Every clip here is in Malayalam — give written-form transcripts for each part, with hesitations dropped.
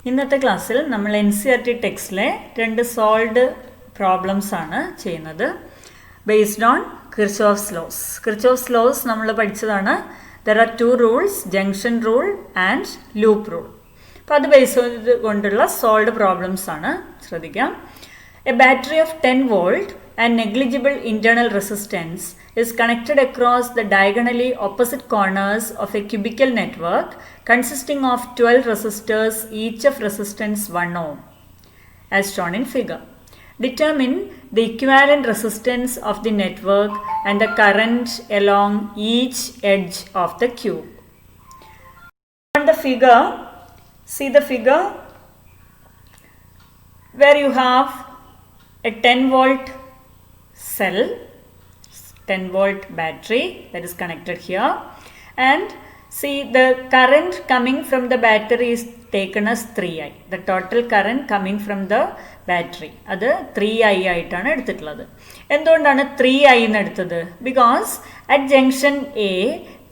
ഇന്നത്തെ ക്ലാസ്സിൽ നമ്മൾ NCERT ടെക്സ്റ്റിലെ രണ്ട് സോൾവ്ഡ് പ്രോബ്ലംസ് ആണ് ചെയ്യുന്നത് based on Kirchhoff's laws. Kirchhoff's laws നമ്മൾ പഠിച്ചതാണ്. There are two rules, junction rule and loop rule. അപ്പോൾ അത് ബേസ് ചെയ്തുകൊണ്ടുള്ള സോൾവ്ഡ് പ്രോബ്ലംസ് ആണ്. ശ്രദ്ധിക്കാം. A battery of 10 volt and negligible internal resistance is connected across the diagonally opposite corners of a cubical network consisting of 12 resistors, each of resistance 1 ohm, as shown in figure. Determine the equivalent resistance of the network and the current along each edge of the cube. On the figure, see the figure where you have a 10 volt cell, 10 volt battery that is connected here, and see the current coming from the battery is taken as 3I. The total current coming from the battery അത് 3I ആയിട്ടാണ് എടുത്തിട്ടുള്ളത്. എന്തുകൊണ്ടാണ് 3I എന്ന് എടുത്തത്? Because at junction A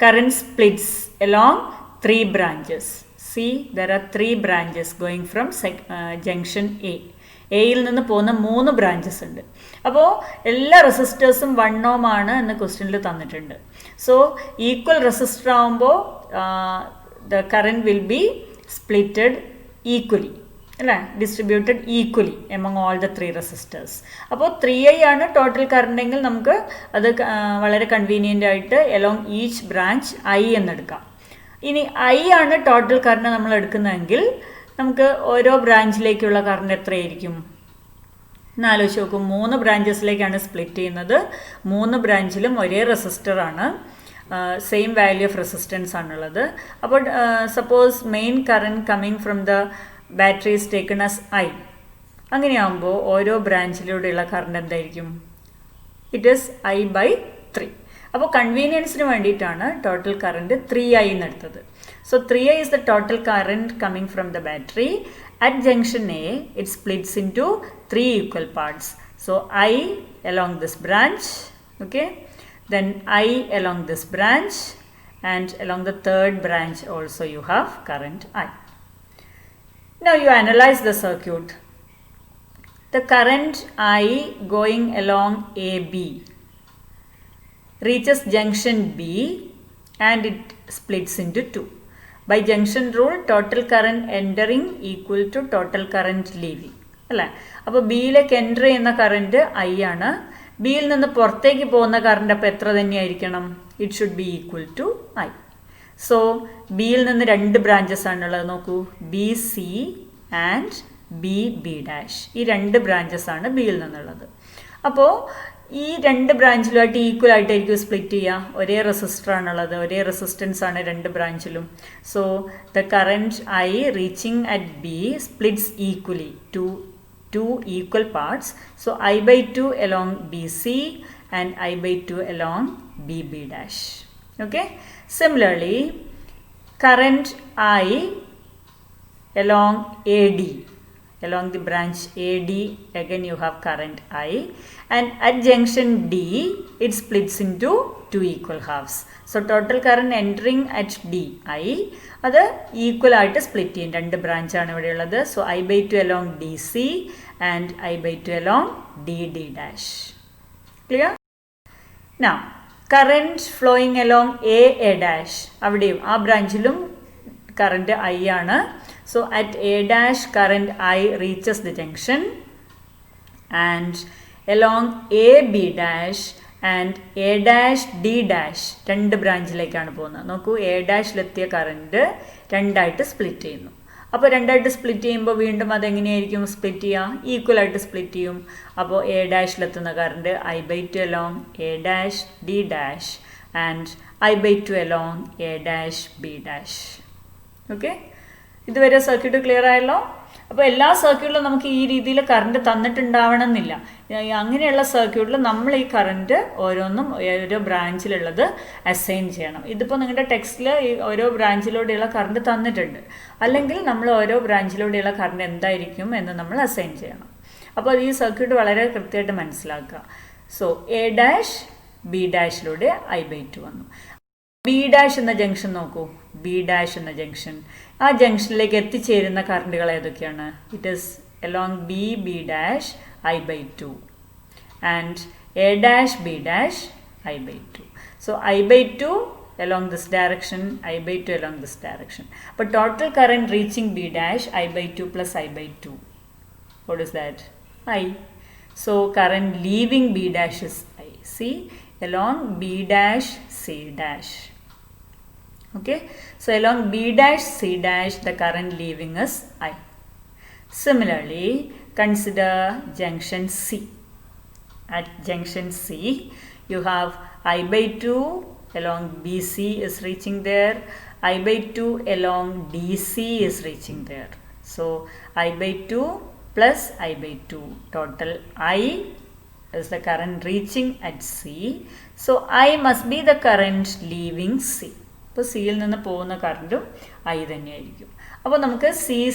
current splits along 3 branches. See, there are 3 branches going from junction A. എയിൽ നിന്ന് പോകുന്ന 3 ബ്രാഞ്ചസ് ഉണ്ട്. അപ്പോൾ എല്ലാ റെസിസ്റ്റേഴ്സും 1 ohm ആണ് എന്ന് ക്വസ്റ്റ്യനിൽ തന്നിട്ടുണ്ട്. സോ ഈക്വൽ റെസിസ്റ്റർ ആകുമ്പോൾ the current will be splitted equally, അല്ലേ, distributed equally among all the 3 resistors. അപ്പോൾ 3I ആണ് ടോട്ടൽ കറണ്ട് എങ്കിൽ നമുക്ക് അത് വളരെ കൺവീനിയൻ്റ് ആയിട്ട് എലോങ് ഈച്ച് ബ്രാഞ്ച് I എന്നെടുക്കാം. ഇനി I ആണ് ടോട്ടൽ കറണ്ട് നമ്മൾ എടുക്കുന്നതെങ്കിൽ നമുക്ക് ഓരോ ബ്രാഞ്ചിലേക്കുള്ള കറണ്ട് എത്രയായിരിക്കും എന്നാലോചിച്ച് നോക്കും. 3 ബ്രാഞ്ചസിലേക്കാണ് സ്പ്ലിറ്റ് ചെയ്യുന്നത്. 3 ബ്രാഞ്ചിലും ഒരേ റെസിസ്റ്ററാണ്, സെയിം വാല്യൂ ഓഫ് റെസിസ്റ്റൻസ് ആണുള്ളത്. അപ്പോൾ suppose main current coming from the battery is taken as I. അങ്ങനെയാകുമ്പോൾ ഓരോ ബ്രാഞ്ചിലൂടെയുള്ള കറണ്ട് എന്തായിരിക്കും? It is I/3. അപ്പോൾ കൺവീനിയൻസിന് വേണ്ടിയിട്ടാണ് total current 3I എന്നെടുത്തത്. So 3I is the total current coming from the battery. At junction A, it splits into 3 equal parts. So I along this branch, okay, then I along this branch, and along the third branch also you have current I. Now you analyze the circuit. The current I going along AB reaches junction B and it splits into 2. By junction rule, total current entering equal to total current leaving, അല്ലേ? അപ്പോൾ ബിയിലേക്ക് എൻ്റർ ചെയ്യുന്ന കറണ്ട് I ആണ്. ബിയിൽ നിന്ന് പുറത്തേക്ക് പോകുന്ന കറണ്ട് അപ്പോൾ എത്ര തന്നെയായിരിക്കണം? It should be equal to I. So ബിയിൽ നിന്ന് 2 ബ്രാഞ്ചസ് ആണുള്ളത്. നോക്കൂ, BC ആൻഡ് BB'. ഈ 2 ബ്രാഞ്ചസ് ആണ് ബിയിൽ നിന്നുള്ളത്. അപ്പോൾ ഈ 2 ബ്രാഞ്ചിലുമായിട്ട് ഈക്വൽ ആയിട്ടായിരിക്കും സ്പ്ലിറ്റ് ചെയ്യുക. ഒരേ റെസിസ്റ്റർ ആണുള്ളത്, ഒരേ റെസിസ്റ്റൻസ് ആണ് 2 ബ്രാഞ്ചിലും. So the current I reaching at B splits equally to 2 equal parts. So I/2 along BC and I/2 along BB'. Okay. Similarly, current I along AD, along the branch AD, again you have current I, and at junction D it splits into 2 equal halves. So total current entering at D I അത് ഈക്വൽ ആയിട്ട് സ്പ്ലിറ്റ് ചെയ്യും. 2 ബ്രാഞ്ചാണ് ഇവിടെ ഉള്ളത്. So I/2 along DC and I/2 along DD'. Clear? Now current flowing along A', അവിടെയും ആ ബ്രാഞ്ചിലും കറണ്ട് I ആണ്. So at A' current I reaches the junction, and along AB' and A', D', 2 ബ്രാഞ്ചിലേക്കാണ് പോകുന്നത്. നോക്കൂ, A'-ലെത്തിയ കറണ്ട് 2ആയിട്ട് സ്പ്ലിറ്റ് ചെയ്യുന്നു. അപ്പോൾ 2ആയിട്ട് സ്പ്ലിറ്റ് ചെയ്യുമ്പോൾ വീണ്ടും അതെങ്ങനെയായിരിക്കും സ്പ്ലിറ്റ് ചെയ്യുക? ഈക്വൽ ആയിട്ട് സ്പ്ലിറ്റ് ചെയ്യും. അപ്പോൾ A'-ലെത്തുന്ന current I/2 along A', D' and I/2 along A', B'. Okay, ഇതുവരെ സർക്യൂട്ട് ക്ലിയർ ആയല്ലോ. അപ്പോൾ എല്ലാ സർക്യൂട്ടിലും നമുക്ക് ഈ രീതിയിൽ കറണ്ട് തന്നിട്ടുണ്ടാവണം എന്നില്ല. അങ്ങനെയുള്ള സർക്യൂട്ടിൽ നമ്മൾ ഈ കറണ്ട് ഓരോന്നും ഓരോ ബ്രാഞ്ചിലുള്ളത് അസൈൻ ചെയ്യണം. ഇതിപ്പോൾ നിങ്ങളുടെ ടെക്സ്റ്റിൽ ഈ ഓരോ ബ്രാഞ്ചിലൂടെയുള്ള കറണ്ട് തന്നിട്ടുണ്ട്. അല്ലെങ്കിൽ നമ്മൾ ഓരോ ബ്രാഞ്ചിലൂടെയുള്ള കറണ്ട് എന്തായിരിക്കും എന്ന് നമ്മൾ അസൈൻ ചെയ്യണം. അപ്പോൾ ഈ സർക്യൂട്ട് വളരെ കൃത്യമായിട്ട് മനസ്സിലാക്കുക. സോ A', B'-ലൂടെ I/2 വന്നു. B' എന്ന ജംഗ്ഷൻ നോക്കൂ, B' എന്ന ജംഗ്ഷൻ ആ ജംഗ്ഷനിലേക്ക് എത്തിച്ചേരുന്ന കറണ്ടുകൾ ഏതൊക്കെയാണ്? It is along B dash I/2 and A dash B dash I/2. So I/2 along this direction, I/2 along this direction. But total current reaching B dash I/2 plus I/2. What is that? I. So current leaving B dash is I. See, along B dash C dash. Okay. So along B dash C dash the current leaving is I. Similarly, consider junction C. At junction C, you have I/2 along BC is reaching there, I/2 along DC is reaching there. So I/2 plus I/2, total I is the current reaching at C. So I must be the current leaving C. അപ്പോൾ സിയിൽ നിന്ന് പോകുന്ന കറണ്ടും ഐ തന്നെയായിരിക്കും. അപ്പോൾ നമുക്ക്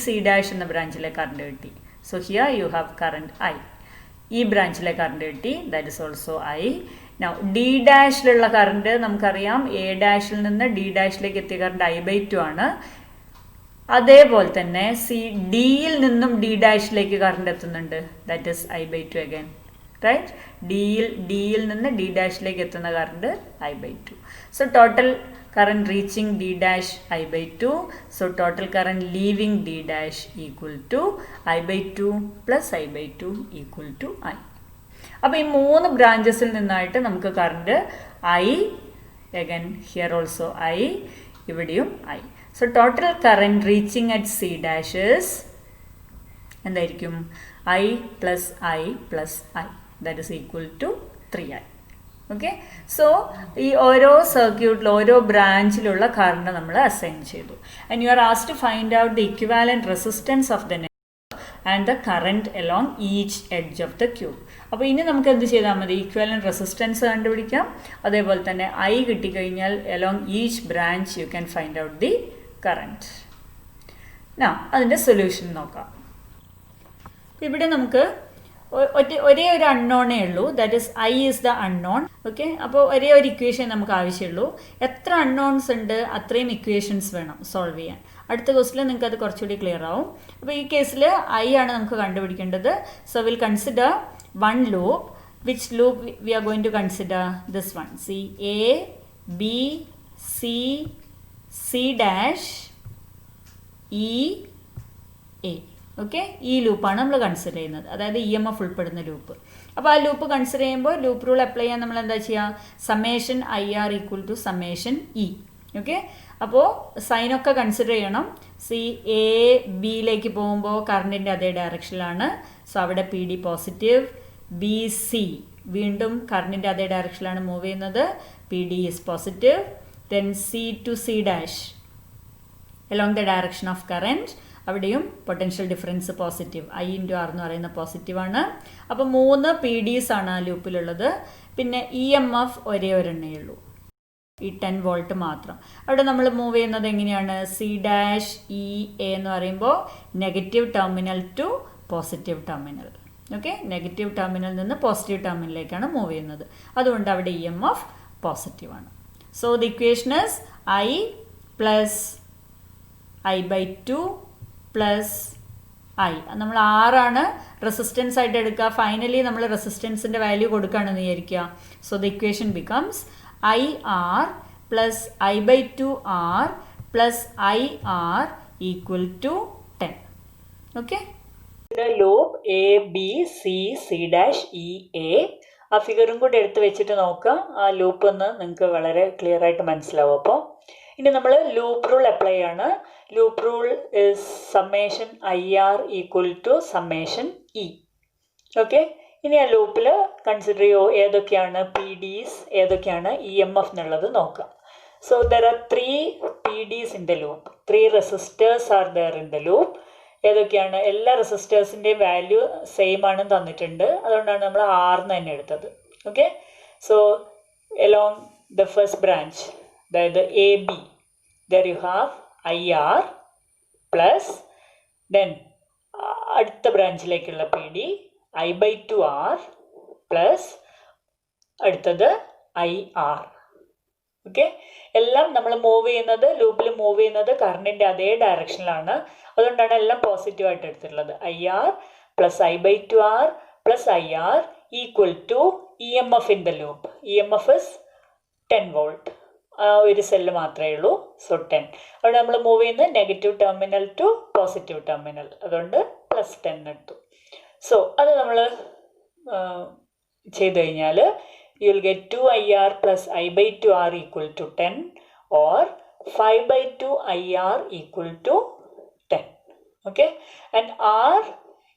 സി ഡാഷ് എന്ന ബ്രാഞ്ചിലെ കറണ്ട് കിട്ടി. So here you have current I. ഈ ബ്രാഞ്ചിലെ കറണ്ട് കിട്ടി, that is also I. Now D ഡാഷിലുള്ള കറണ്ട് നമുക്കറിയാം, എ ഡാഷിൽ നിന്ന് ഡി ഡാഷിലേക്ക് എത്തിയ കറണ്ട് I/2 ആണ്. അതേപോലെ തന്നെ ഡിയിൽ നിന്നും ഡി ഡാഷിലേക്ക് കറണ്ട് എത്തുന്നുണ്ട്, that is I/2 again, right? ഡിയിൽ നിന്ന് ഡി ഡാഷിലേക്ക് എത്തുന്ന current I/2. So total current reaching D dash I/2. So total current leaving D dash equal to I/2 plus I/2 equal to I. അപ്പോൾ ഈ 3 ബ്രാഞ്ചസിൽ നിന്നായിട്ട് നമുക്ക് current I, again here also I, ഇവിടെയും I. So total current reaching at C dash is എന്തായിരിക്കും? I plus I plus I, that is equal to 3I. Okay. So ഈ ഓരോ സർക്യൂട്ടിൽ ഓരോ ബ്രാഞ്ചിലുള്ള കറണ്ട് നമ്മൾ അസൈൻ ചെയ്തു. And you are asked to find out the equivalent resistance of the network and the current along each edge of the cube. അപ്പോൾ ഇനി നമുക്ക് എന്ത് ചെയ്താൽ മതി? ഇക്വിവാലന്റ് റെസിസ്റ്റൻസ് കണ്ടുപിടിക്കാം. അതേപോലെ തന്നെ ഐ കിട്ടിക്കഴിഞ്ഞാൽ along each branch U can find out the current. അതിൻ്റെ സൊല്യൂഷൻ നോക്കാം. ഇവിടെ നമുക്ക് ഒരേ ഒരു അൺനോണേ ഉള്ളൂ, that is I is the unknown. Okay. അപ്പോൾ ഒരേ ഒരു ഇക്വേഷൻ നമുക്ക് ആവശ്യമുള്ളൂ. എത്ര അൺനോൺസ് ഉണ്ട് അത്രയും ഇക്വേഷൻസ് വേണം സോൾവ് ചെയ്യാൻ. അടുത്ത ക്വസ്റ്റിൽ നിങ്ങൾക്ക് അത് കുറച്ചുകൂടി ക്ലിയർ ആവും. അപ്പോൾ ഈ കേസിൽ ഐ ആണ് നമുക്ക് കണ്ടുപിടിക്കേണ്ടത്. So will consider one loop. Which loop we are going to consider? This one. C A B C dash E A. Okay. ഈ ലൂപ്പാണ് നമ്മൾ കൺസിഡർ ചെയ്യുന്നത്, അതായത് EMF ഉൾപ്പെടുന്ന ലൂപ്പ്. അപ്പോൾ ആ ലൂപ്പ് കൺസിഡർ ചെയ്യുമ്പോൾ ലൂപ്പ് റൂൾ അപ്ലൈ ചെയ്യാൻ നമ്മൾ എന്താ ചെയ്യുക? Summation IR equal to summation E. Okay. അപ്പോൾ സൈനൊക്കെ കൺസിഡർ ചെയ്യണം. എ ബിയിലേക്ക് പോകുമ്പോൾ കറണ്ടിൻ്റെ അതേ ഡയറക്ഷനിലാണ്. സോ അവിടെ PD പോസിറ്റീവ്. BC വീണ്ടും കറണ്ടിൻ്റെ അതേ ഡയറക്ഷനിലാണ് മൂവ് ചെയ്യുന്നത്, PD is positive. Then C to C dash along the direction of current, അവിടെയും പൊട്ടൻഷ്യൽ ഡിഫറൻസ് പോസിറ്റീവ്, I/R എന്ന് പറയുന്ന പോസിറ്റീവാണ്. അപ്പോൾ 3 PDs ആണ് ആ ലൂപ്പിലുള്ളത്. പിന്നെ EMF ഒരേ ഒരെണ്ണേ ഉള്ളൂ, ഈ 10 വോൾട്ട് മാത്രം. അവിടെ നമ്മൾ മൂവ് ചെയ്യുന്നത് എങ്ങനെയാണ്? C'(E)A എന്ന് പറയുമ്പോൾ negative terminal to positive terminal. Okay. Negative terminal നിന്ന് പോസിറ്റീവ് ടെർമിനലിലേക്കാണ് മൂവ് ചെയ്യുന്നത്. അതുകൊണ്ട് അവിടെ EMF പോസിറ്റീവാണ്. So the equation is I plus I/2 plus I. നമ്മൾ ആറാണ് റെസിസ്റ്റൻസ് ആയിട്ട് എടുക്കുക. ഫൈനലി നമ്മൾ റെസിസ്റ്റൻസിൻ്റെ വാല്യൂ കൊടുക്കുകയാണെന്ന് വിചാരിക്കുക. So the equation becomes IR plus I/2R plus IR equal to 10. Okay. Loop ABCC'(E)A. ആ ഫിഗറും കൂടി എടുത്ത് വെച്ചിട്ട് നോക്കുക. ആ ലൂപ്പ് ഒന്ന് നിങ്ങൾക്ക് വളരെ ക്ലിയർ ആയിട്ട് മനസ്സിലാവും. അപ്പോൾ ഇനി നമ്മൾ ലൂപ്പ് റൂൾ അപ്ലൈ ആണ്. Loop rule is summation IR equal to summation E. Okay. ഇനി ആ ലൂപ്പിൽ കൺസിഡർ ചെയ്യോ ഏതൊക്കെയാണ് PDs, ഏതൊക്കെയാണ് EMF എന്നുള്ളത് നോക്കാം. So there are 3 PDs in the loop, 3 resistors are there in the loop. ഏതൊക്കെയാണ്? എല്ലാ റെസിസ്റ്റേഴ്സിൻ്റെയും വാല്യൂ സെയിം ആണെന്ന് തന്നിട്ടുണ്ട്, അതുകൊണ്ടാണ് നമ്മൾ R തന്നെ എടുത്തത്. Okay. So along the first branch, അതായത് AB, there you have IR plus then അടുത്ത ബ്രാഞ്ചിലേക്കുള്ള PD I/2R പ്ലസ് അടുത്തത് IR. ഓക്കെ, എല്ലാം നമ്മൾ മൂവ് ചെയ്യുന്നത്, ലൂപ്പിൽ മൂവ് ചെയ്യുന്നത് കറണ്ടിൻ്റെ അതേ ഡയറക്ഷനിലാണ്. അതുകൊണ്ടാണ് എല്ലാം പോസിറ്റീവായിട്ട് എടുത്തിട്ടുള്ളത്. IR plus I/2R plus IR equal to EMF in the loop. EMF is 10 volt. ഒരു സെല്ല് മാത്രമേ ഉള്ളൂ. സോ 10. അവിടെ നമ്മൾ മൂവ് ചെയ്യുന്നത് negative terminal to positive terminal. അതുകൊണ്ട് പ്ലസ് 10 എടുത്തു. സോ അത് നമ്മൾ ചെയ്ത് കഴിഞ്ഞാൽ you will get 2IR plus I/2R equal to 10 or 5/2 IR equal to 10. Okay, and R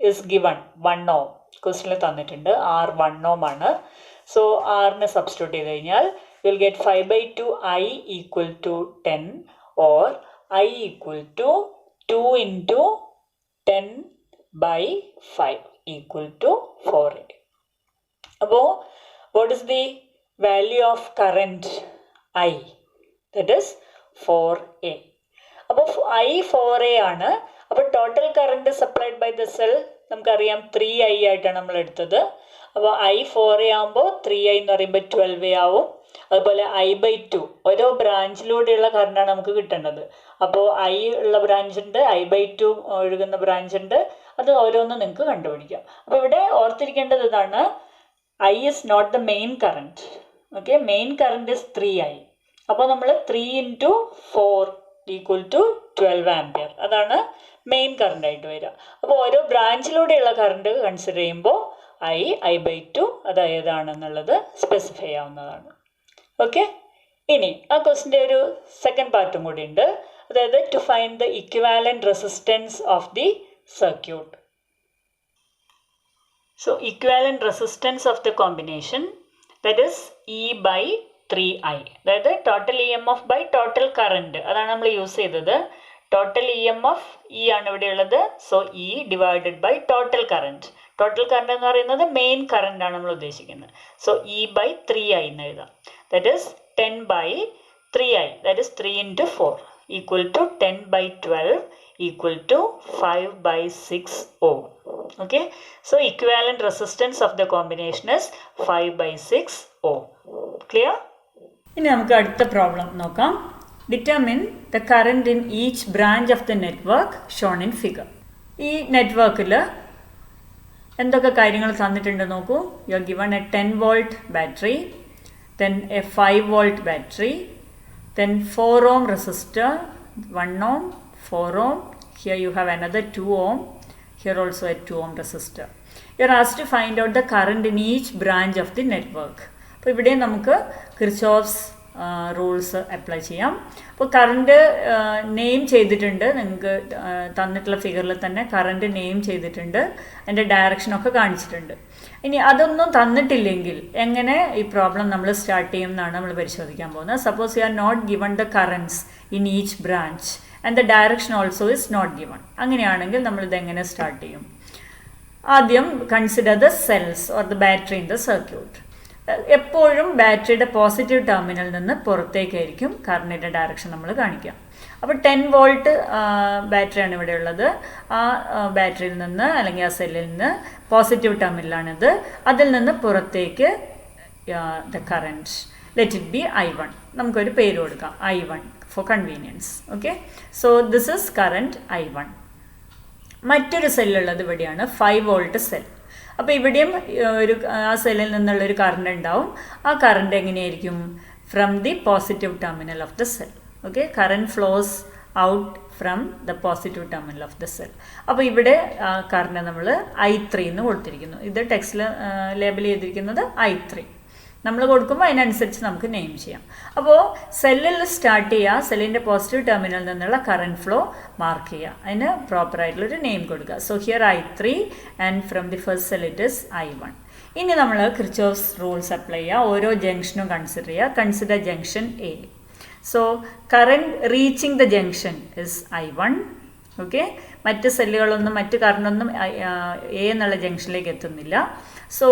is given 1 ohm. Question തന്നിട്ടുണ്ട് R 1 ohm ആണ്. So R നെ സബ്സ്റ്റിറ്റ്യൂട്ട് ചെയ്ത് കഴിഞ്ഞാൽ you will get 5/2 I equal to 10 or I equal to 2 into 10 by 5 equal to 4A. അപ്പോൾ what is the value of current I? That is 4A. അപ്പോൾ I 4A ആണ്. അപ്പോൾ total current supplied by the cell നമുക്കറിയാം 3I ആയിട്ടാണ് നമ്മൾ എടുത്തത്. അപ്പോൾ I 4A ആകുമ്പോൾ 3I എന്ന് പറയുമ്പോൾ 12A ആവും. അതുപോലെ I/2 ഓരോ ബ്രാഞ്ചിലൂടെയുള്ള കറണ്ടാണ് നമുക്ക് കിട്ടേണ്ടത്. അപ്പോൾ I ഉള്ള ബ്രാഞ്ച് ഉണ്ട്, I/2 ഒഴുകുന്ന ബ്രാഞ്ച് ഉണ്ട്. അത് ഓരോന്നും നിങ്ങൾക്ക് കണ്ടുപിടിക്കാം. അപ്പോൾ ഇവിടെ ഓർത്തിരിക്കേണ്ടത് ഇതാണ്, I is not the main current. Okay, main current is 3I. അപ്പോൾ നമ്മൾ 3 into 4 equal to 12 ampere. അതാണ് മെയിൻ കറണ്ട് ആയിട്ട് വരിക. അപ്പോൾ ഓരോ ബ്രാഞ്ചിലൂടെയുള്ള കറണ്ട് കൺസിഡർ ചെയ്യുമ്പോൾ I/2 അത് ഏതാണെന്നുള്ളത് സ്പെസിഫൈ ചെയ്യാവുന്നതാണ്. ഓക്കെ, ഇനി ആ ക്വസ്റ്റിൻ്റെ ഒരു സെക്കൻഡ് പാർട്ടും കൂടി ഉണ്ട്. അതായത് to find the equivalent resistance of the circuit. So equivalent resistance of the combination, that is E/3I. അതായത് total EMF by total current, അതാണ് നമ്മൾ യൂസ് ചെയ്തത്. ടോട്ടൽ EMF E ആണ് ഇവിടെ ഉള്ളത്. So E divided by total current. Total current എന്ന് പറയുന്നത് മെയിൻ കറണ്ട് ആണ് നമ്മൾ ഉദ്ദേശിക്കുന്നത്. സോ E/3I എന്ന് എഴുതാം. That is 10/3I, that is 3 into 4 equal to 10/12 equal to 5/6 ohm. Okay, so equivalent resistance of the combination is 5/6 ohm. Clear? ഇനി നമുക്ക് അടുത്ത പ്രോബ്ലം നോക്കാം. Determine the current in each branch of the network shown in figure. ഈ നെറ്റ്വർക്കിൽ എന്തൊക്കെ കാര്യങ്ങൾ തന്നിട്ടുണ്ട് നോക്കൂ. You are given a 10 volt battery, then a 5 volt battery, then 4 ohm resistor, 1 ohm, 4 ohm. Here you have another 2 ohm. Here also a 2 ohm resistor. You are asked to find out the current in each branch of the network. അപ്പോൾ ഇവിടെ നമുക്ക് കിർച്ചോഫ്സ് റൂൾസ് അപ്ലൈ ചെയ്യാം. അപ്പോൾ കറണ്ട് നെയിം ചെയ്തിട്ടുണ്ട്. നിങ്ങൾക്ക് തന്നിട്ടുള്ള ഫിഗറിൽ തന്നെ കറണ്ട് നെയിം ചെയ്തിട്ടുണ്ട്. അതിൻ്റെ ഡയറക്ഷനൊക്കെ കാണിച്ചിട്ടുണ്ട്. ഇനി അതൊന്നും തന്നിട്ടില്ലെങ്കിൽ എങ്ങനെ ഈ പ്രോബ്ലം നമ്മൾ സ്റ്റാർട്ട് ചെയ്യും എന്നാണ് നമ്മൾ പരിശോധിക്കാൻ പോകുന്നത്. Suppose you are not given the currents in each branch and the direction also is not given. അങ്ങനെയാണെങ്കിൽ നമ്മളിതെങ്ങനെ സ്റ്റാർട്ട് ചെയ്യും? ആദ്യം consider the cells or the battery in the circuit. എപ്പോഴും ബാറ്ററിയുടെ പോസിറ്റീവ് ടെർമിനൽ നിന്ന് പുറത്തേക്കായിരിക്കും കറണ്ടിൻ്റെ ഡയറക്ഷൻ നമ്മൾ കാണിക്കുക. അപ്പോൾ 10 വോൾട്ട് ബാറ്ററിയാണ് ഇവിടെ ഉള്ളത്. ആ ബാറ്ററിയിൽ നിന്ന് അല്ലെങ്കിൽ ആ സെല്ലിൽ നിന്ന് പോസിറ്റീവ് ടെർമിനലാണിത്. അതിൽ നിന്ന് പുറത്തേക്ക് the current, let it B I1. നമുക്കൊരു പേര് കൊടുക്കാം, I1 for convenience. Okay, so this is current I1. മറ്റൊരു സെല്ലുള്ളത് ഇവിടെയാണ് 5 വോൾട്ട് സെൽ. അപ്പോൾ ഇവിടെയും ഒരു ആ സെല്ലിൽ നിന്നുള്ളൊരു കറണ്ട് ഉണ്ടാവും. ആ കറണ്ട് എങ്ങനെയായിരിക്കും? From the positive terminal of the cell. Okay, current flows out from the positive terminal of the cell. അപ്പോൾ ഇവിടെ കറണ്ട് നമ്മൾ I3 എന്ന് കൊടുത്തിരിക്കുന്നു. ഇത് ടെക്സ്റ്റിൽ ലേബൽ ചെയ്തിരിക്കുന്നത് I3. നമ്മൾ കൊടുക്കുമ്പോൾ അതിനനുസരിച്ച് നമുക്ക് നെയിം ചെയ്യാം. അപ്പോൾ സെല്ലിൽ സ്റ്റാർട്ട് ചെയ്യുക, സെല്ലിൻ്റെ പോസിറ്റീവ് ടെർമിനലിൽ നിന്നുള്ള കറണ്ട് ഫ്ലോ മാർക്ക് ചെയ്യുക, അതിന് പ്രോപ്പറായിട്ടുള്ളൊരു നെയിം കൊടുക്കുക. So here I3 and from the first cell it is I1. ഇനി നമ്മൾ കിർച്ചോഫ്സ് റൂൾസ് അപ്ലൈ ചെയ്യുക. ഓരോ ജംഗ്ഷനും കൺസിഡർ ചെയ്യുക. Consider junction A. So current reaching the junction is I1. Okay, മറ്റ് സെല്ലുകളൊന്നും മറ്റ് കറണ്ടൊന്നും A എന്നുള്ള ജംഗ്ഷനിലേക്ക് എത്തുന്നില്ല. So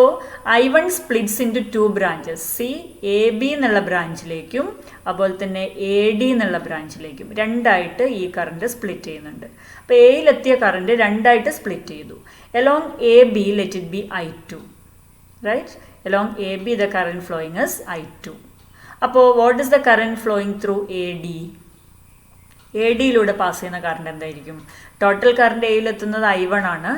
I1 splits into 2 branches. AB എന്നുള്ള ബ്രാഞ്ചിലേക്കും അതുപോലെ തന്നെ AD എന്നുള്ള ബ്രാഞ്ചിലേക്കും രണ്ടായിട്ട് ഈ കറണ്ട് സ്പ്ലിറ്റ് ചെയ്യുന്നുണ്ട്. അപ്പോൾ എയിലെത്തിയ കറണ്ട് രണ്ടായിട്ട് സ്പ്ലിറ്റ് ചെയ്തു. Along AB let it be I2. Right, along AB the current flowing is I2. അപ്പോൾ what is the current flowing through AD? ADയിലൂടെ പാസ് ചെയ്യുന്ന കറണ്ട് എന്തായിരിക്കും? ടോട്ടൽ കറണ്ട് എയിലെത്തുന്നത് I1 ആണ്.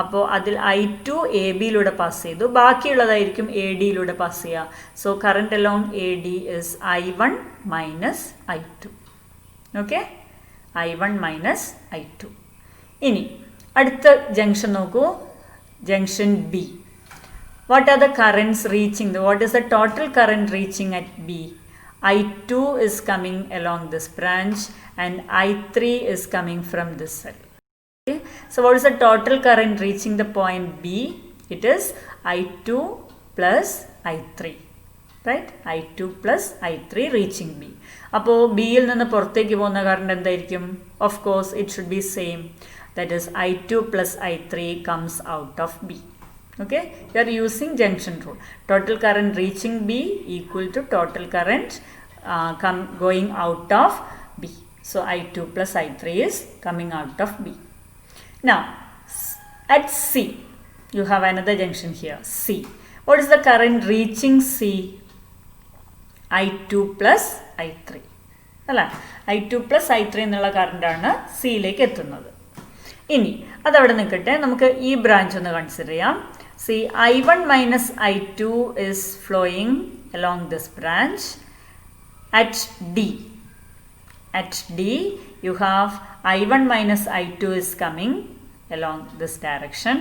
അപ്പോൾ അതിൽ I2 AB-യിലൂടെ പാസ് ചെയ്തു, ബാക്കിയുള്ളതായിരിക്കും AD-യിലൂടെ പാസ് ചെയ്യുക. So current along AD is I1 minus I2. Okay, I1 minus I2. ഇനി അടുത്ത ജംഗ്ഷൻ നോക്കൂ, junction B. What are the currents reaching? What is the total current reaching at B? I2 is coming along this branch and I3 is coming from this side. Okay? So what is the total current reaching the point B? It is I2 plus I3. Right? I2 plus I3 reaching B. അപ്പോൾ ബിയിൽ നിന്ന് പുറത്തേക്ക് പോകുന്ന കറണ്ട് എന്തായിരിക്കും? Of course it should be same. That is I2 plus I3 comes out of B. Okay, you are using junction rule. Total current reaching B equal to total current going out of B. So I2 plus I3 is coming out of B. Now at C you have another junction here, C. What is the current reaching C? I2 plus I3. അല്ല, I2 plus I3 എന്നുള്ള കറണ്ടാണ് സിയിലേക്ക് എത്തുന്നത്. ഇനി അതവിടെ നിൽക്കട്ടെ, നമുക്ക് ഈ ബ്രാഞ്ച് ഒന്ന് കൺസിഡർ ചെയ്യാം. See, I1 minus I2 is flowing along this branch at D. At D, you have I1 minus I2 is coming along this direction.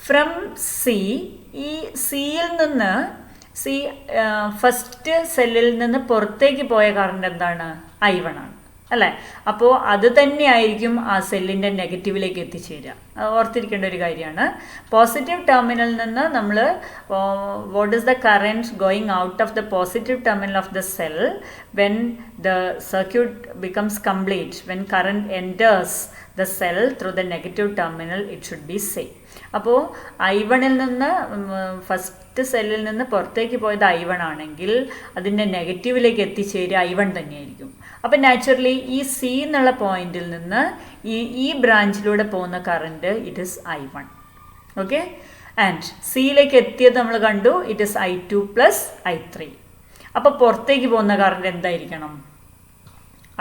From C, ഈ സിയിൽ നിന്ന് ഫസ്റ്റ് സെല്ലിൽ നിന്ന് പുറത്തേക്ക് പോയ കറണ്ട് എന്താണ്? I1 ആണ് അല്ലേ? അപ്പോൾ അത് തന്നെയായിരിക്കും ആ സെല്ലിൻ്റെ നെഗറ്റീവിലേക്ക് എത്തിച്ചേരുക. ഓർത്തിരിക്കേണ്ട ഒരു കാര്യമാണ്. പോസിറ്റീവ് ടെർമിനലിൽ നിന്ന് നമ്മൾ what is the current going out of the positive terminal of the cell when the circuit becomes complete, when current enters the cell through the negative terminal, it should B same. അപ്പോൾ I1-ൽ നിന്ന് ഫസ്റ്റ് സെല്ലിൽ നിന്ന് പുറത്തേക്ക് പോയത് I1 ആണെങ്കിൽ അതിൻ്റെ നെഗറ്റീവിലേക്ക് എത്തിച്ചേരുക I1 തന്നെയായിരിക്കും. അപ്പം നാച്ചുറലി ഈ സി എന്നുള്ള പോയിന്റിൽ നിന്ന് ഈ ബ്രാഞ്ചിലൂടെ പോകുന്ന current it is I1. Okay, and സിയിലേക്ക് എത്തിയത് നമ്മൾ കണ്ടു, it is I2 plus I3. അപ്പോൾ പുറത്തേക്ക് പോകുന്ന കറണ്ട് എന്തായിരിക്കണം?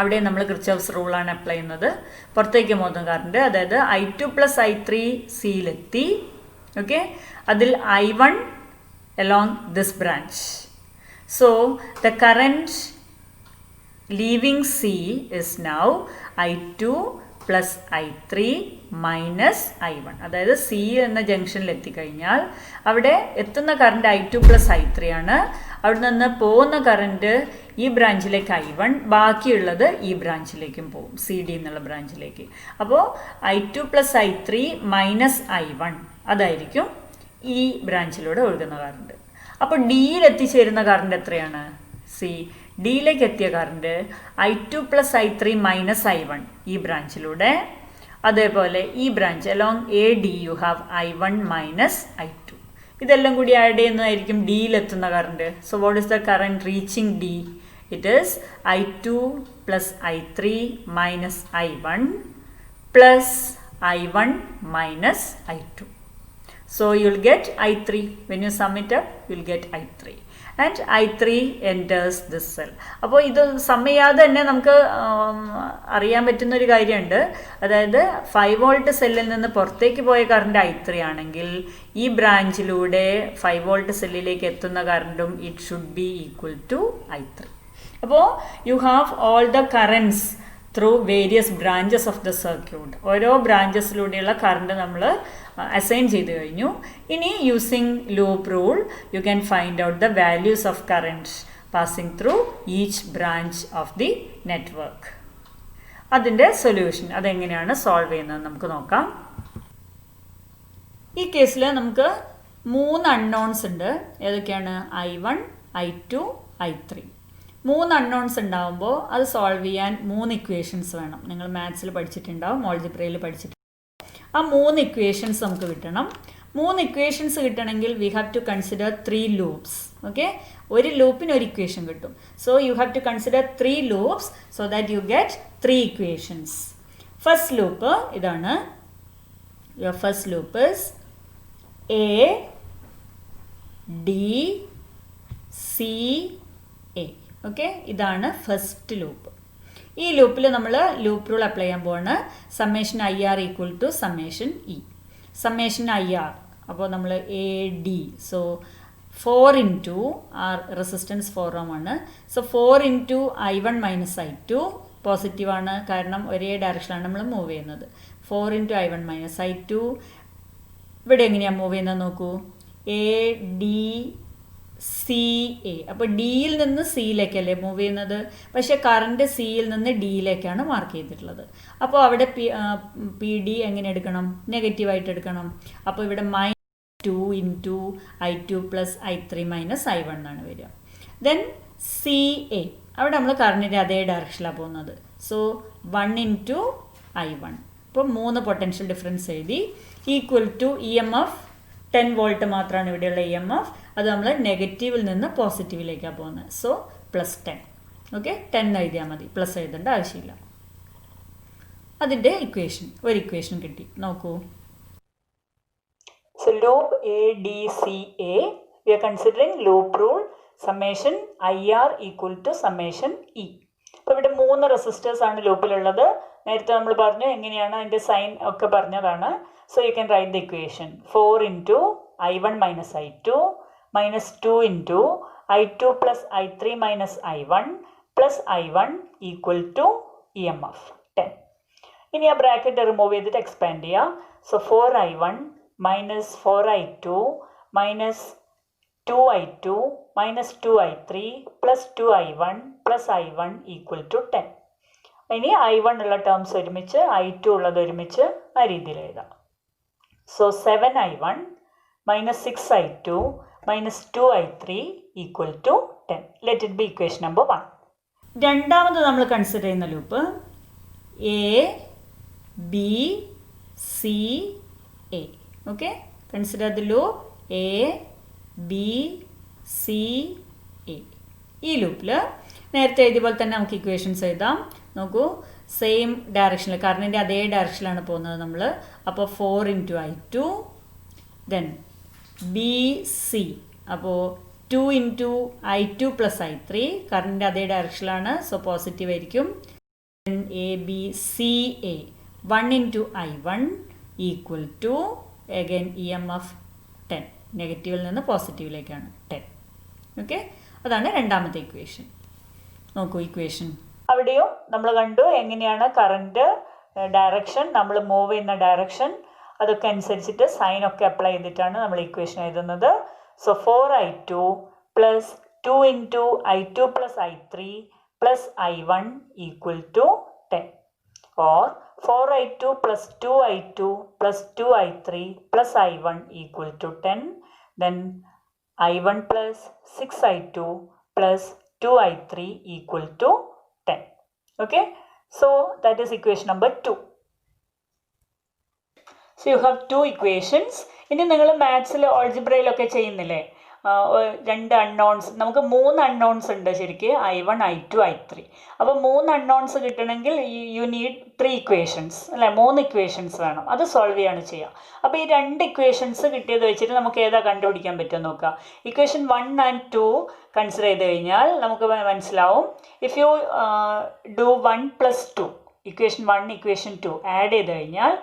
അവിടെ നമ്മൾ കിർച്ചോഫ്സ് റൂളാണ് അപ്ലൈ ചെയ്യുന്നത്. പുറത്തേക്ക് പോകുന്ന കറണ്ട്, അതായത് I2 പ്ലസ് I3 സിയിലെത്തി. ഓക്കെ, അതിൽ I1 along this branch. So the current leaving C is now I2 plus I3 minus I1. അതായത് സി എന്ന ജംഗ്ഷനിൽ എത്തിക്കഴിഞ്ഞാൽ അവിടെ എത്തുന്ന കറണ്ട് I2 പ്ലസ് I3 ആണ്. അവിടെ നിന്ന് പോകുന്ന കറണ്ട് ഈ ബ്രാഞ്ചിലേക്ക് I1, ബാക്കിയുള്ളത് ഈ ബ്രാഞ്ചിലേക്കും പോകും, CD എന്നുള്ള ബ്രാഞ്ചിലേക്ക്. അപ്പോൾ I2 plus I3 minus I1 അതായിരിക്കും ഈ ബ്രാഞ്ചിലൂടെ ഒഴുകുന്ന കറണ്ട്. അപ്പോൾ ഡിയിൽ എത്തിച്ചേരുന്ന കറണ്ട് എത്രയാണ്? ഡിയിലേക്ക് എത്തിയ current I2 plus I3 minus I1 ഈ ബ്രാഞ്ചിലൂടെ. അതേപോലെ ഈ branch along AD you have I1 minus I2. ഇതെല്ലാം കൂടി ആഡ് ചെയ്യുന്നതായിരിക്കും ഡിയിലെത്തുന്ന current. So what is the current reaching D? It is I2 plus I3 minus I1 plus I1 minus I2. So you will get I3. When you sum it up, you will get I3. And I3 enters this cell. അപ്പോൾ ഇത് സം ചെയ്യാതെ തന്നെ നമുക്ക് അറിയാൻ പറ്റുന്നൊരു കാര്യമുണ്ട്. അതായത് 5 വോൾട്ട് സെല്ലിൽ നിന്ന് പുറത്തേക്ക് പോയ കറണ്ട് I3 ആണെങ്കിൽ ഈ ബ്രാഞ്ചിലൂടെ 5 വോൾട്ട് സെല്ലിലേക്ക് എത്തുന്ന കറണ്ടും it should be equal to I3. അപ്പോൾ you have all the currents through various branches of the circuit. ഓരോ ബ്രാഞ്ചസിലൂടെയുള്ള കറണ്ട് നമ്മൾ അസൈൻ ചെയ്ത് കഴിഞ്ഞു. ഇനി using loop rule you can find out the values of current passing through each branch of the network. അതിൻ്റെ സൊല്യൂഷൻ അതെങ്ങനെയാണ് സോൾവ് ചെയ്യുന്നത് നമുക്ക് നോക്കാം. ഈ കേസിൽ നമുക്ക് 3 അൺനോൺസ് ഉണ്ട്. ഏതൊക്കെയാണ്? I1, I2, I3. 3 അൺനോൺസ് ഉണ്ടാകുമ്പോൾ അത് സോൾവ് ചെയ്യാൻ 3 ഇക്വേഷൻസ് വേണം. നിങ്ങൾ മാത്സിൽ പഠിച്ചിട്ടുണ്ടാവും, ഓൾജിബ്രയിൽ പഠിച്ചിട്ടുണ്ടാവും. ആ 3 ഇക്വേഷൻസ് നമുക്ക് കിട്ടണം. 3 ഇക്വേഷൻസ് കിട്ടണമെങ്കിൽ we have to consider 3 loops. Okay, ഒരു ലൂപ്പിന് ഒരു ഇക്വേഷൻ കിട്ടും. So you have to consider 3 loops so that you get 3 equations. First loop ഇതാണ്. Your first loop is A, D, C A. Okay, ഇതാണ് ഫസ്റ്റ് ലൂപ്പ്. ഈ ലൂപ്പിൽ നമ്മൾ ലൂപ്പ് റൂൾ അപ്ലൈ ചെയ്യാൻ പോവാണ്. Summation I R equal to summation E. Summation I R, അപ്പോൾ നമ്മൾ A D, so 4 into R resistance 4 ഓം ആണ്. So 4 into I1 minus I2 പോസിറ്റീവാണ്, കാരണം ഒരേ ഡയറക്ഷനിലാണ് നമ്മൾ മൂവ് ചെയ്യുന്നത്. 4 ഇൻറ്റു I1 മൈനസ് I2. ഇവിടെ എങ്ങനെയാണ് മൂവ് ചെയ്യുന്നത് നോക്കൂ. A D C A. അപ്പോൾ ഡിയിൽ നിന്ന് സിയിലേക്കല്ലേ മൂവ് ചെയ്യുന്നത്, പക്ഷേ കറണ്ട് സിയിൽ നിന്ന് ഡിയിലേക്കാണ് മാർക്ക് ചെയ്തിട്ടുള്ളത്. അപ്പോൾ അവിടെ പി ഡി എങ്ങനെ എടുക്കണം, നെഗറ്റീവായിട്ട് എടുക്കണം. അപ്പോൾ ഇവിടെ -2 into I2 plus I3 minus I1 ആണ് വരിക. ദെൻ സി എ, അവിടെ നമ്മൾ കറണ്ടിൻ്റെ അതേ ഡയറക്ഷനിലാണ് പോകുന്നത്. So 1 into I1. അപ്പോൾ 3 പൊട്ടൻഷ്യൽ ഡിഫറൻസ് എഴുതി. ഈക്വൽ ടു EMF 10 വോൾട്ട് മാത്രമാണ് ഇവിടെയുള്ള EMF. അത് നമ്മൾ നെഗറ്റീവിൽ നിന്ന് പോസിറ്റീവിലേക്കാണ് പോകുന്നത്. സോ +10. ഓക്കെ, 10 എഴുതിയാൽ മതി, പ്ലസ് എഴുതേണ്ട ആവശ്യമില്ല. അതിൻ്റെ ഒരു ഇക്വേഷൻ കിട്ടി. നോക്കൂ. So loop ADCA, we are considering loop rule summation IR equal to summation E. അപ്പോൾ ഇവിടെ 3 റെസിസ്റ്റേഴ്സ് ആണ് ലൂപ്പിലുള്ളത്. നേരത്തെ നമ്മൾ പറഞ്ഞു എങ്ങനെയാണ് അതിൻ്റെ സൈൻ ഒക്കെ പറഞ്ഞതാണ്. So you can write the equation. 4 into I1 minus I2 minus 2 into I2 plus I3 minus I1 plus I1 equal to EMF 10. ഇനി ആ ബ്രാക്കറ്റ് റിമൂവ് ചെയ്തിട്ട് എക്സ്പാൻഡ് ചെയ്യാം. So 4I1 minus 4I2 minus 2I2 minus 2I3 plus 2I1 plus I1 equal to 10. ഇനി I1 ഉള്ള ടേംസ് ഒരുമിച്ച് I2 ഉള്ളത് ഒരുമിച്ച് ആ രീതിയിൽ എഴുതാം. So 7I1 minus 6I2 minus 2I3 equal to 10. Let it be equation number 1. രണ്ടാമത് നമ്മൾ കൺസിഡർ ചെയ്യുന്ന loop A B C A. Okay, consider the loop A B C A. ഈ ലൂപ്പിൽ നേരത്തെ എഴുതിയ പോലെ തന്നെ നമുക്ക് ഇക്വേഷൻസ് എഴുതാം. നോക്കൂ, സെയിം ഡയറക്ഷനിൽ, കറണ്ടിൻ്റെ അതേ ഡയറക്ഷനിലാണ് പോകുന്നത് നമ്മൾ. അപ്പോൾ 4 into I2, then B C, അപ്പോൾ 2 ഇൻറ്റു I2 പ്ലസ് I3, കറണ്ടിൻ്റെ അതേ ഡയറക്ഷനിലാണ്, സോ പോസിറ്റീവ് ആയിരിക്കും. Then A B C A, 1 into I1 equal to again EMF 10, നെഗറ്റീവിൽ നിന്ന് പോസിറ്റീവിലേക്കാണ് 10. ഓക്കെ, അതാണ് രണ്ടാമത്തെ ഇക്വേഷൻ. നോക്കൂ ഇക്വേഷൻ. അവിടെയും നമ്മൾ കണ്ടു എങ്ങനെയാണ് കറണ്ട് ഡയറക്ഷൻ, നമ്മൾ മൂവ് ചെയ്യുന്ന ഡയറക്ഷൻ, അതൊക്കെ അനുസരിച്ചിട്ട് സൈനൊക്കെ അപ്ലൈ ചെയ്തിട്ടാണ് നമ്മൾ ഇക്വേഷൻ എഴുതുന്നത്. So 4I2 plus 2 into I2 plus I3 plus I1 equal to 10. or 4I2 plus 2I2 plus 2I3 plus I1 equal to 10. Then I1 plus 6I2 plus 2I3 equal to 10. Okay, so that is equation number 2. So you have 2 equations. ഇനി നിങ്ങൾ മാത്സിൽ ഓൾജിബ്രയിലൊക്കെ ചെയ്യുന്നില്ലേ, 2 അൺനോൺസ്, നമുക്ക് 3 അൺനോൺസ് ഉണ്ട് ശരിക്ക്, I1 I2 I3. അപ്പോൾ 3 അൺനോൺസ് കിട്ടണമെങ്കിൽ യു നീഡ് 3 ഇക്വേഷൻസ് അല്ലേ, 3 ഇക്വേഷൻസ് വേണം. അത് സോൾവ് ചെയ്യാണ് ചെയ്യുക. അപ്പോൾ ഈ 2 ഇക്വേഷൻസ് കിട്ടിയത് വെച്ചിട്ട് നമുക്ക് ഏതാ കണ്ടുപിടിക്കാൻ പറ്റുമോ നോക്കാം. ഇക്വേഷൻ 1 and 2 കൺസിഡർ ചെയ്ത് കഴിഞ്ഞാൽ നമുക്ക് മനസ്സിലാവും. If you do 1 plus 2, equation 1 equation 2 add ചെയ്ത് കഴിഞ്ഞാൽ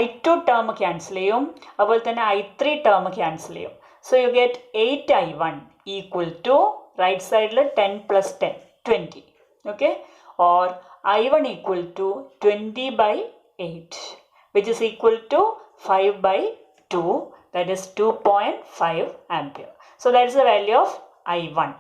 I2 ടേം ക്യാൻസൽ ചെയ്യും, അതുപോലെ തന്നെ I3 ടേം ക്യാൻസൽ ചെയ്യും. So you get 8I1 equal to right side 10 plus 10, 20. Okay, or I1 equal to 20 by 8, which is equal to 5 by 2, that is 2.5 ampere. So that is the value of I1.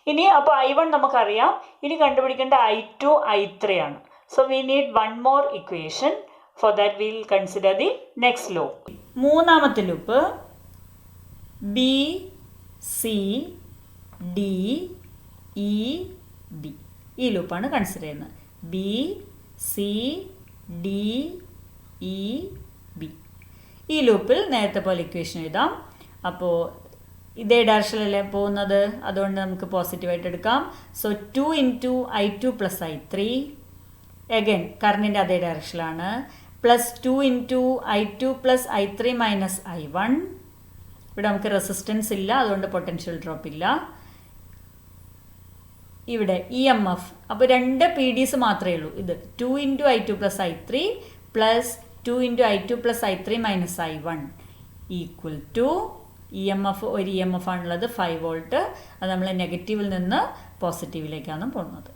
ഇനി അപ്പോൾ I1 നമുക്കറിയാം, ഇനി കണ്ടുപിടിക്കേണ്ട I2 I3 ആണ്. So we need one more equation. For that we will consider the next loop. മൂന്നാമത്തെ loop B C D E B. ഈ ലൂപ്പാണ് കൺസിഡർ ചെയ്യുന്നത്. B C D E B. ഈ ലൂപ്പിൽ നേരത്തെ പോലെ ഇക്വേഷൻ എഴുതാം. അപ്പോൾ ഇതേ ഡയറക്ഷനിലല്ലേ പോകുന്നത്, അതുകൊണ്ട് നമുക്ക് പോസിറ്റീവായിട്ട് എടുക്കാം. So 2 into I2 plus I3, again കറണ്ടിൻ്റെ അതേ ഡയറക്ഷനിലാണ്, plus 2 into I2 plus I3 minus I1. ഇവിടെ നമുക്ക് റെസിസ്റ്റൻസ് ഇല്ല, അതുകൊണ്ട് പൊട്ടൻഷ്യൽ ഡ്രോപ്പ് ഇല്ല. ഇവിടെ EMF. അപ്പോൾ രണ്ട് PDs മാത്രമേ ഉള്ളൂ. ഇത് 2 × I2 + I3 plus 2 × I2 + I3 - I1 equal to EMF ഒരു EMF ആണുള്ളത് 5 വോൾട്ട്. അത് നമ്മൾ നെഗറ്റീവിൽ നിന്ന് പോസിറ്റീവിലേക്കാണ് പോകുന്നത്.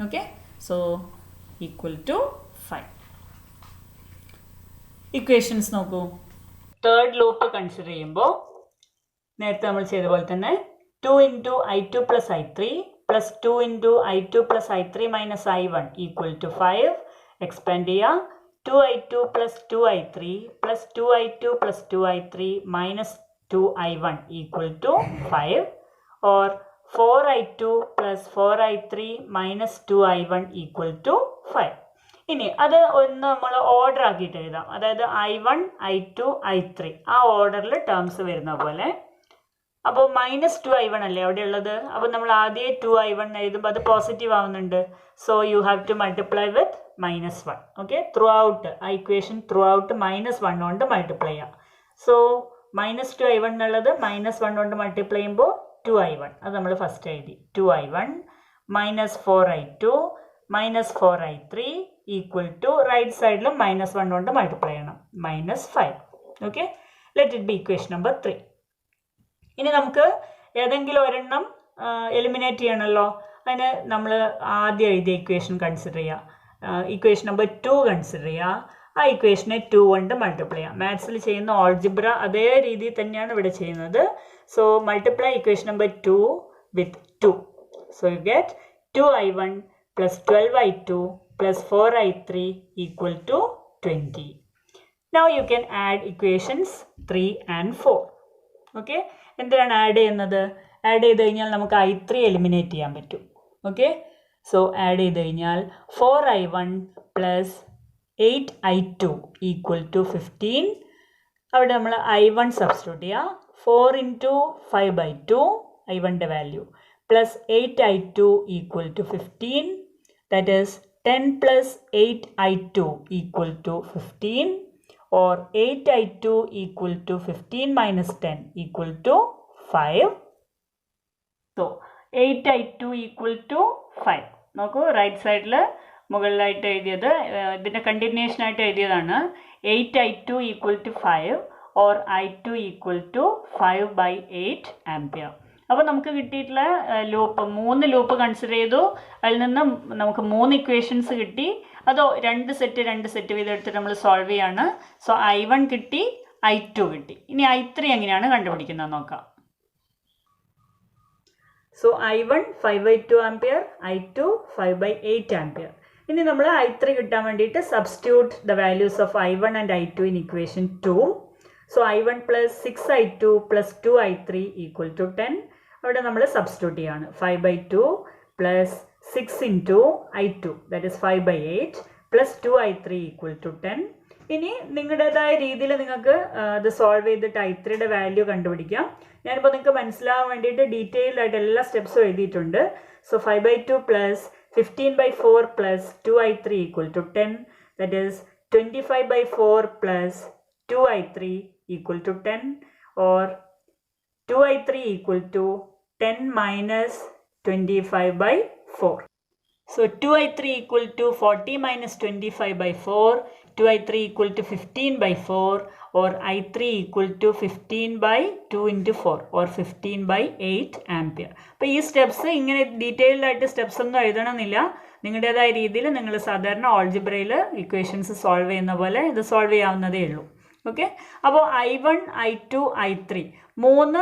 Okay, so equal to 5. Equations നോക്കൂ. തേർഡ് ലൂപ്പ് കൺസിഡർ ചെയ്യുമ്പോൾ നേരത്തെ നമ്മൾ ചെയ്ത പോലെ തന്നെ 2 × I2 + I3 plus 2 × I2 + I3 - I1 equal to 5. Expand ചെയ്യുക. 2I2 + 2I3 plus 2I2 + 2I3 - 2I1 equal to 5. Or 4I2 + 4I3 - 2I1 equal to 5. ഇനി അത് ഒന്ന് നമ്മൾ ഓർഡർ ആക്കിയിട്ട് എഴുതാം. അതായത് I1, I2, I3 ആ ഓർഡറിൽ ടേംസ് വരുന്ന പോലെ. അപ്പോൾ -2I1 അല്ലേ അവിടെ ഉള്ളത്. അപ്പോൾ നമ്മൾ ആദ്യം 2I1 എഴുതുമ്പോൾ അത് പോസിറ്റീവ് ആവുന്നുണ്ട്. So you have to multiply with -1. Okay, throughout ആ ഇക്വേഷൻ ത്രൂ ഔട്ട് -1 കൊണ്ട് മൾട്ടിപ്ലൈ ചെയ്യാം. സോ -2I1 എന്നുള്ളത് -1 കൊണ്ട് മൾട്ടിപ്ലൈ ചെയ്യുമ്പോൾ 2I1. അത് നമ്മൾ ഫസ്റ്റ് എഴുതി. 2I1 -4I2 -4I3 equal to right സൈഡിലും -1 കൊണ്ട് മൾട്ടിപ്ലൈ ചെയ്യണം, -5. Okay, let it B equation number 3. ഇനി നമുക്ക് ഏതെങ്കിലും ഒരെണ്ണം എലിമിനേറ്റ് ചെയ്യണമല്ലോ. അതിന് നമ്മൾ ആദ്യം എഴുതിയ ഇക്വേഷൻ കൺസിഡർ ചെയ്യുക. ഇക്വേഷൻ നമ്പർ 2 കൺസിഡർ ചെയ്യുക. ആ ഇക്വേഷനെ 2 കൊണ്ട് മൾട്ടിപ്ലൈ ചെയ്യാം. മാത്സിൽ ചെയ്യുന്ന ഓൾജിബ്ര അതേ രീതിയിൽ തന്നെയാണ് ഇവിടെ ചെയ്യുന്നത്. So multiply equation number 2 with 2. So you get 2I1 + 12I2 + 4I3 equal to 20. Now you can add equations 3 and 4. Okay, എന്തിനാണ് ആഡ് ചെയ്യുന്നത്? ആഡ് ചെയ്ത് കഴിഞ്ഞാൽ നമുക്ക് I3 എലിമിനേറ്റ് ചെയ്യാൻ പറ്റും. ഓക്കെ, സോ ആഡ് ചെയ്ത് കഴിഞ്ഞാൽ 4I1 + 8I2 ഈക്വൽ ടു 15. അവിടെ നമ്മൾ I1 സബ്സ്റ്റിറ്റ്യൂട്ട് ചെയ്യുക. 4 × 5/2 I1ൻ്റെ value plus 8I2 equal to 15. That is 10 + 8I2 equal to 15. or 8I2 equal to 15 - 10 equal to 5. So 8I2 equal to 5. നോക്കൂ, റൈറ്റ് സൈഡിൽ മുകളിലായിട്ട് എഴുതിയത് ഇതിൻ്റെ കണ്ടിന്യൂഷൻ ആയിട്ട് എഴുതിയതാണ്. 8I2 equal to 5 or I2 equal to 5/8 ampere. അപ്പോൾ നമുക്ക് കിട്ടിയിട്ടുള്ള ലൂപ്പ് 3 ലൂപ്പ് കൺസിഡർ ചെയ്തു. അതിൽ നിന്ന് നമുക്ക് 3 ഇക്വേഷൻസ് കിട്ടി. അതോ 2 സെറ്റ് വീതം എടുത്തിട്ട് നമ്മൾ സോൾവ് ചെയ്യാണ്. സോ I1 കിട്ടി, I2 കിട്ടി. ഇനി I3 എങ്ങനെയാണ് കണ്ടുപിടിക്കുന്നത് നോക്കാം. So I1 5/2 ampere, I2 5/8 ampere. ഇനി നമ്മൾ I3 കിട്ടാൻ വേണ്ടിയിട്ട് substitute the values of I1 and I2 in equation 2. So I1 + 6I2 + 2I3 equal to 10. അവിടെ നമ്മൾ സബ്സ്റ്റിറ്റ്യൂട്ട് ചെയ്യാണ്. 5/2 + 6 × I2 that is 5/8 + 2I3 equal to 10. ഇനി നിങ്ങളുടേതായ രീതിയിൽ നിങ്ങൾക്ക് ഇത് സോൾവ് ചെയ്തിട്ട് I3യുടെ വാല്യൂ കണ്ടുപിടിക്കാം. ഞാനിപ്പോൾ നിങ്ങൾക്ക് മനസ്സിലാവാൻ വേണ്ടിയിട്ട് ഡീറ്റെയിൽഡ് ആയിട്ട് എല്ലാ സ്റ്റെപ്സും എഴുതിയിട്ടുണ്ട്. So 5/2 + 15/4 + 2I3 equal to 10. That is 25/4 + 2I3 equal to 10. or 2I3 equal to 10 - 25/4. So 2I3 equal to 40 - 25/4, 2I3 equal to 15/4, or I3 equal to 15/2 × 4 or 15/8 ampere. അപ്പോൾ ഈ സ്റ്റെപ്സ് ഇങ്ങനെ ഡീറ്റെയിൽഡ് ആയിട്ട് സ്റ്റെപ്സ് ഒന്നും എഴുതണമെന്നില്ല. നിങ്ങളുടേതായ രീതിയിൽ നിങ്ങൾ സാധാരണ ഓൾജിബ്രയിൽ ഇക്വേഷൻസ് സോൾവ് ചെയ്യുന്ന പോലെ ഇത് സോൾവ് ചെയ്യാവുന്നതേ ഉള്ളൂ. ഓക്കെ, അപ്പോൾ I1, I2, I3 3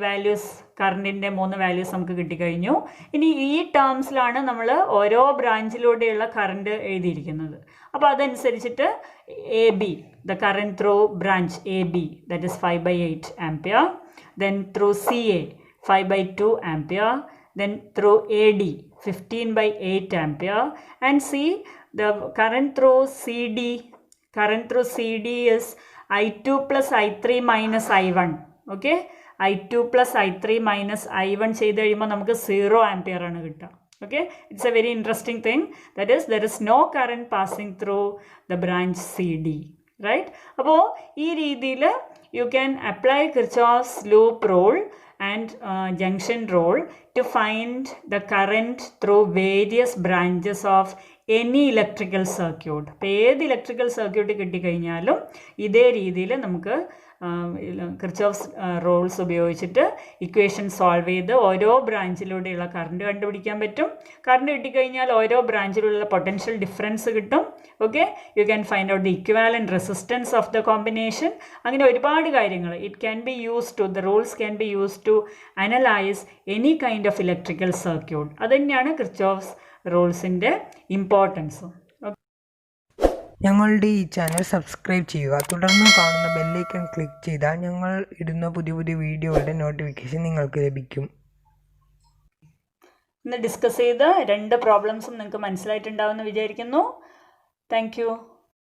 values, കറണ്ടിൻ്റെ 3 values നമുക്ക് കിട്ടിക്കഴിഞ്ഞു. ഇനി ഈ ടേംസിലാണ് നമ്മൾ ഓരോ ബ്രാഞ്ചിലൂടെയുള്ള കറണ്ട് എഴുതിയിരിക്കുന്നത്. അപ്പോൾ അതനുസരിച്ചിട്ട് AB, the current through branch AB, that is 5/8 ampere. Then through CA 5/2 ampere. Then through AD 15/8 ampere. And C, the current through CD is I2 + I3 - I1. Okay, I2 + I3 - I1 ചെയ്ത് കഴിയുമ്പോൾ നമുക്ക് 0 ആംപിയർ ആണ് കിട്ടുക. Okay, it's a very interesting thing. That is there is no current passing through the branch CD. Right? അപ്പോൾ ഈ രീതിയിൽ you can apply Kirchhoff's loop rule and junction rule to find the current through various branches of any electrical circuit. അപ്പോൾ ഏത് ഇലക്ട്രിക്കൽ സർക്യൂട്ട് കിട്ടിക്കഴിഞ്ഞാലും ഇതേ രീതിയിൽ നമുക്ക് കിർച്ചോഫ്സ് റൂൾസ് ഉപയോഗിച്ചിട്ട് ഇക്വേഷൻ സോൾവ് ചെയ്ത് ഓരോ ബ്രാഞ്ചിലൂടെയുള്ള കറണ്ട് കണ്ടുപിടിക്കാൻ പറ്റും. കറണ്ട് കിട്ടിക്കഴിഞ്ഞാൽ ഓരോ ബ്രാഞ്ചിലുള്ള പൊട്ടൻഷ്യൽ ഡിഫറൻസ് കിട്ടും. Okay, you can find out the equivalent resistance of the combination. അങ്ങനെ ഒരുപാട് കാര്യങ്ങൾ it can be use to the rules can be use to analyse any kind of electrical circuit. അത് തന്നെയാണ് കിർച്ചോഫ്സ് റൂൾസിൻ്റെ ഇമ്പോർട്ടൻസും. ഞങ്ങളുടെ ഈ ചാനൽ സബ്സ്ക്രൈബ് ചെയ്യുക. തുടർന്ന് കാണുന്ന ബെല്ലൈക്കൺ ക്ലിക്ക് ചെയ്താൽ ഞങ്ങൾ ഇടുന്ന പുതിയ പുതിയ വീഡിയോകളുടെ നോട്ടിഫിക്കേഷൻ നിങ്ങൾക്ക് ലഭിക്കും. ഇന്ന് ഡിസ്കസ് ചെയ്ത 2 പ്രോബ്ലംസും നിങ്ങൾക്ക് മനസ്സിലായിട്ടുണ്ടാവുമെന്ന് വിചാരിക്കുന്നു. Thank you.